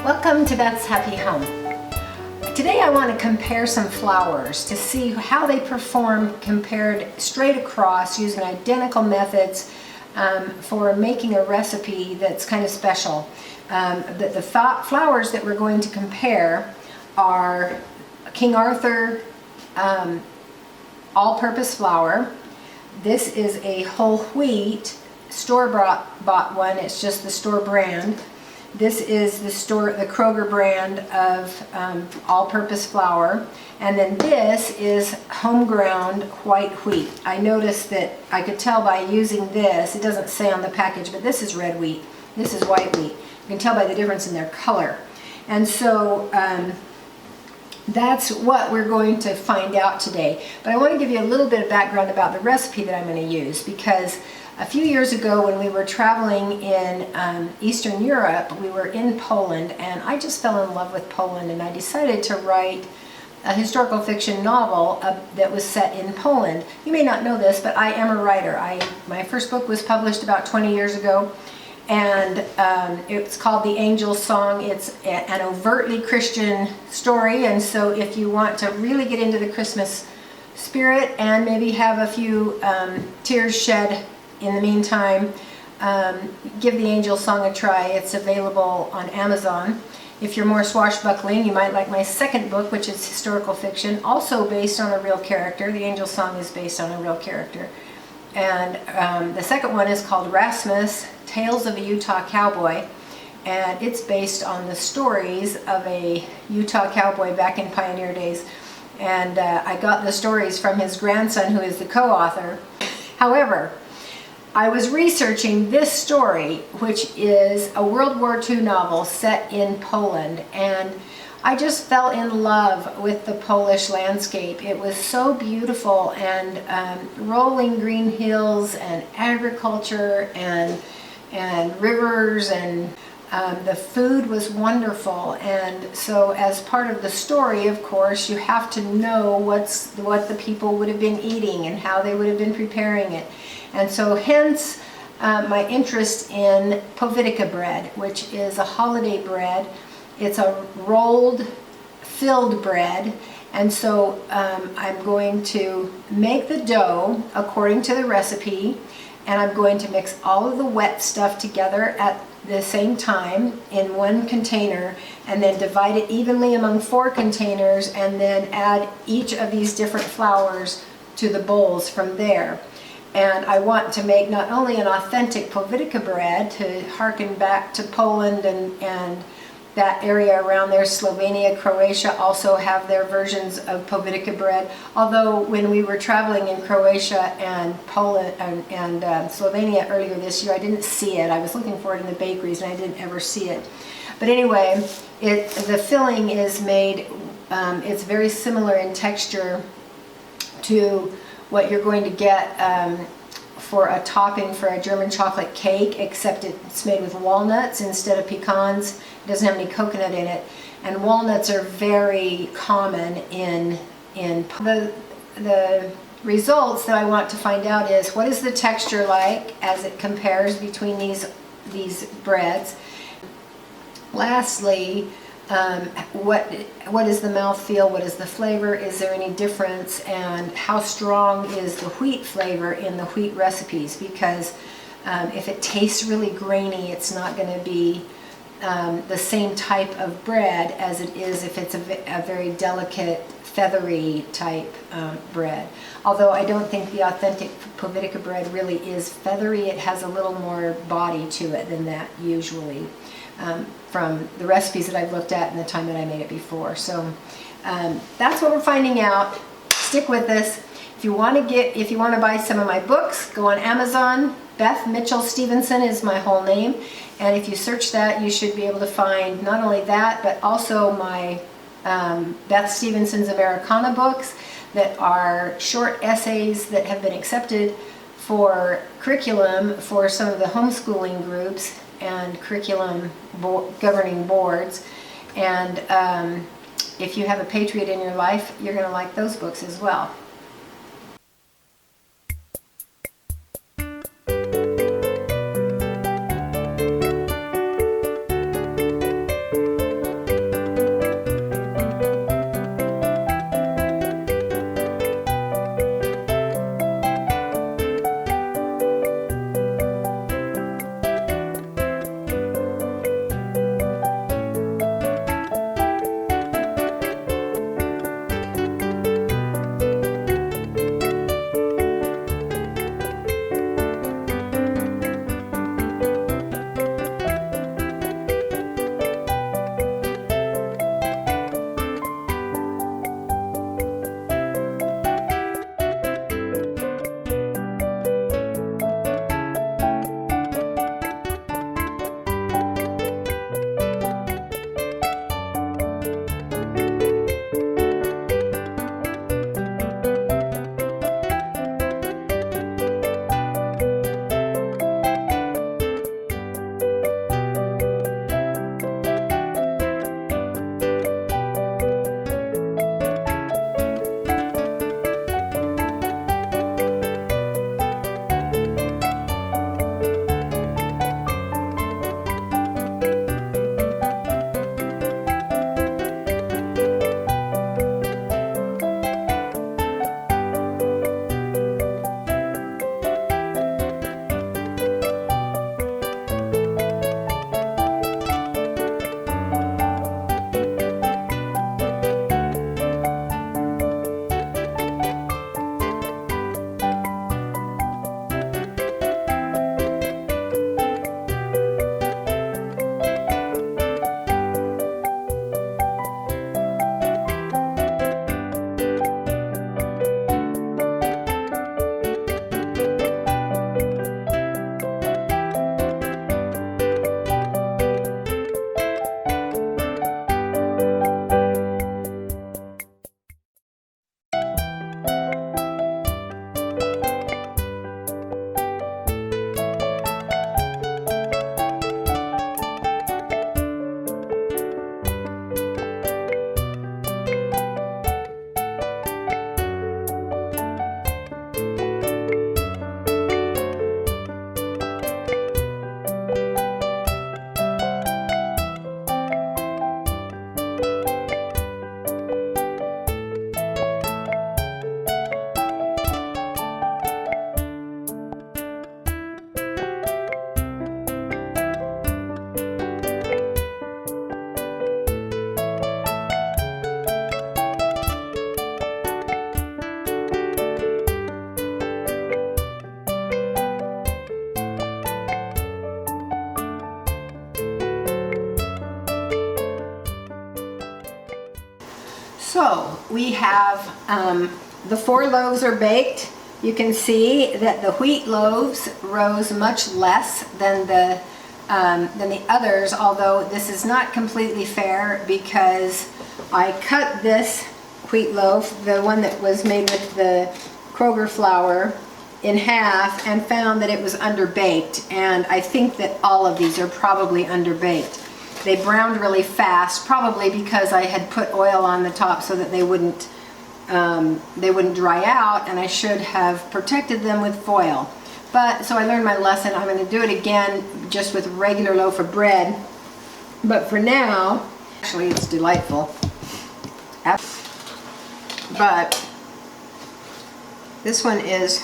Welcome to Beth's Happy Home. Today I want to compare some flours to see how they perform compared straight across using identical methods for making a recipe that's kind of special. The flours that we're going to compare are King Arthur all-purpose flour. This is a whole wheat store-bought one. It's just the store brand. This is the Kroger brand of all-purpose flour, and then this is home ground white wheat. I noticed that I could tell by using this, it doesn't say on the package, but this is red wheat, this is white wheat. You can tell by the difference in their color. And so that's what we're going to find out today. But I want to give you a little bit of background about the recipe that I'm going to use, because a few years ago when we were traveling in Eastern Europe, we were in Poland, and I just fell in love with Poland, and I decided to write a historical fiction novel that was set in Poland. You may not know this, but I am a writer. My first book was published about 20 years ago, and it's called The Angel's Song. It's an overtly Christian story, and so if you want to really get into the Christmas spirit and maybe have a few tears shed in the meantime, give The Angel's Song a try. It's available on Amazon. If you're more swashbuckling, you might like my second book, which is historical fiction, also based on a real character. The Angel's Song is based on a real character. And the second one is called Rasmus, Tales of a Utah Cowboy. And it's based on the stories of a Utah cowboy back in pioneer days. And I got the stories from his grandson, who is the co-author. However, I was researching this story, which is a World War II novel set in Poland, and I just fell in love with the Polish landscape. It was so beautiful, and rolling green hills and agriculture and rivers, and the food was wonderful. And so as part of the story, of course, you have to know what the people would have been eating and how they would have been preparing it. And so hence my interest in POVITICA bread, which is a holiday bread. It's a rolled, filled bread. And so I'm going to make the dough according to the recipe, and I'm going to mix all of the wet stuff together at the same time in one container, and then divide it evenly among 4 containers, and then add each of these different flours to the bowls from there. And I want to make not only an authentic POVITICA bread to harken back to Poland and that area around there. Slovenia, Croatia also have their versions of POVITICA bread. Although when we were traveling in Croatia and Poland and Slovenia earlier this year, I didn't see it. I was looking for it in the bakeries and I didn't ever see it. But anyway, the filling is made, it's very similar in texture to what you're going to get for a topping for a German chocolate cake, except it's made with walnuts instead of pecans. It doesn't have any coconut in it, and walnuts are very common in the results that I want to find out is what is the texture like as it compares between these breads. Lastly, what is the mouthfeel? What is the flavor? Is there any difference? And how strong is the wheat flavor in the wheat recipes? Because if it tastes really grainy, it's not going to be the same type of bread as it is if it's a very delicate, feathery type bread. Although I don't think the authentic POVITICA bread really is feathery. It has a little more body to it than that usually. From the recipes that I've looked at and the time that I made it before. So that's what we're finding out. Stick with us. If you want to buy some of my books, go on Amazon. Beth Mitchell Stevenson is my whole name, and if you search that, you should be able to find not only that, but also my Beth Stevenson's Americana books that are short essays that have been accepted for curriculum for some of the homeschooling groups and curriculum governing boards. And if you have a patriot in your life, you're going to like those books as well. So we have the 4 loaves are baked. You can see that the wheat loaves rose much less than the others, although this is not completely fair because I cut this wheat loaf, the one that was made with the Kroger flour, in half and found that it was underbaked, and I think that all of these are probably underbaked. They browned really fast, probably because I had put oil on the top so that they wouldn't dry out, and I should have protected them with foil. But so I learned my lesson. I'm going to do it again just with a regular loaf of bread. But for now, actually it's delightful. But this one is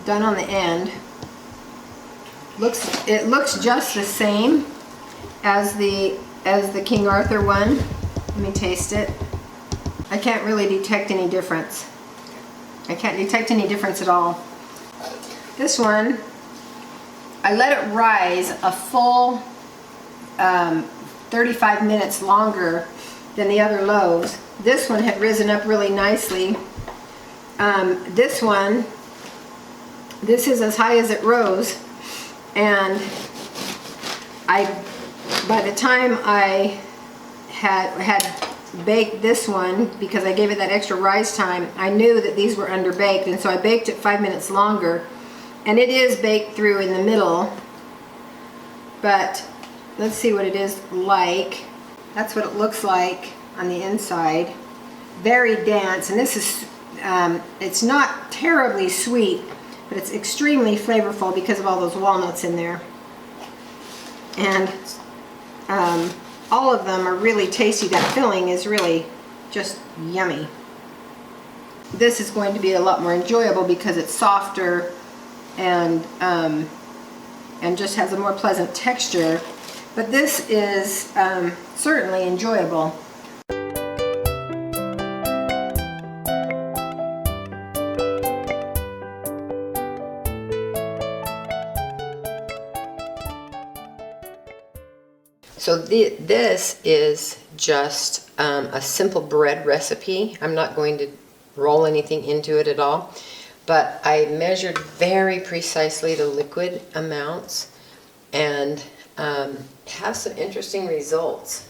done on the end. It looks just the same as the King Arthur one. Let me taste it. I can't really detect any difference. I can't detect any difference at all. This one, I let it rise a full 35 minutes longer than the other loaves. This one had risen up really nicely. This one, this is as high as it rose, and by the time I had baked this one, because I gave it that extra rise time, I knew that these were underbaked, and so I baked it 5 minutes longer, and it is baked through in the middle. But let's see what it is like. That's what it looks like on the inside. Very dense, and this is it's not terribly sweet, but it's extremely flavorful because of all those walnuts in there. And all of them are really tasty. That filling is really just yummy. This is going to be a lot more enjoyable because it's softer and just has a more pleasant texture. But this is certainly enjoyable. So this is just a simple bread recipe. I'm not going to roll anything into it at all, but I measured very precisely the liquid amounts and have some interesting results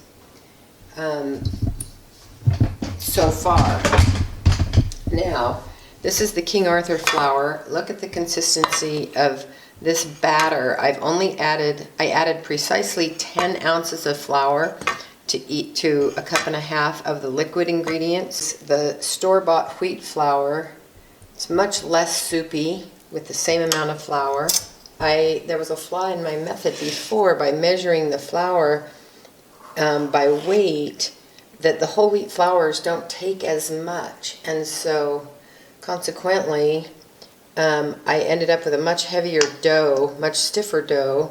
so far. Now, this is the King Arthur flour. Look at the consistency of this batter. I added precisely 10 ounces of flour to a cup and a half of the liquid ingredients. The store-bought wheat flour, it's much less soupy with the same amount of flour. There was a flaw in my method before by measuring the flour by weight, that the whole wheat flours don't take as much, and so consequently I ended up with a much heavier dough, much stiffer dough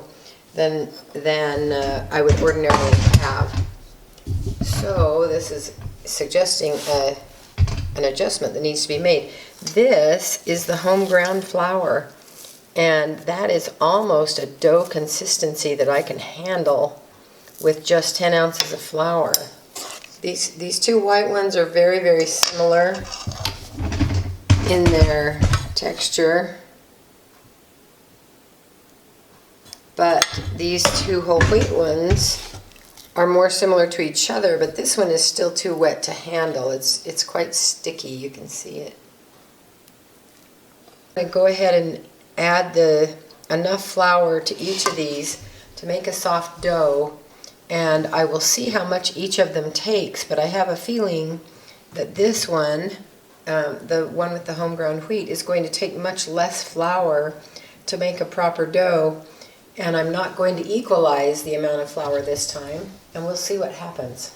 than I would ordinarily have. So this is suggesting an adjustment that needs to be made. This is the home ground flour, and that is almost a dough consistency that I can handle with just 10 ounces of flour. These two white ones are very, very similar in their texture, but these two whole wheat ones are more similar to each other, but this one is still too wet to handle. It's quite sticky, you can see it. I go ahead and add enough flour to each of these to make a soft dough, and I will see how much each of them takes, but I have a feeling that this one, the one with the home ground wheat, is going to take much less flour to make a proper dough, and I'm not going to equalize the amount of flour this time, and we'll see what happens.